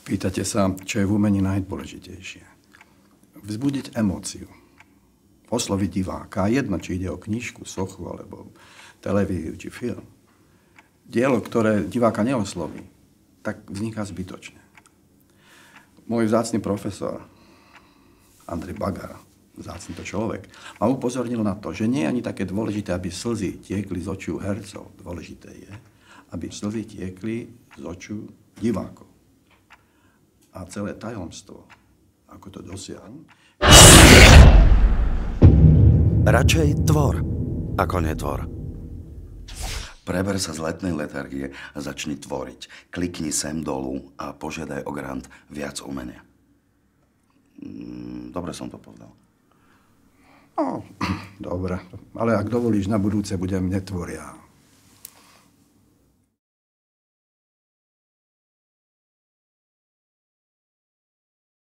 Pýtate sa, čo je v umení najdôležitejšie. Vzbudiť emóciu. Osloviť diváka. Jedno, či ide o knižku, sochu, alebo televíziu, či film. Dielo, ktoré diváka neosloví, tak vzniká zbytočne. Môj vzácny profesor, Andrej Bagar, vzácny to človek, ma upozornil na to, že nie je ani také dôležité, aby slzy tiekli z očí hercov. Dôležité je, aby slzy tiekli z očí divákov. A celé tajomstvo, ako to dosiahnuť. Radšej tvor, ako netvor. Preber sa z letnej letargie a začni tvoriť. Klikni sem dolu a požiadaj o grant viac umenia. Dobre som to povedal. No, dobre. Ale ak dovolíš, na budúce budem netvoria.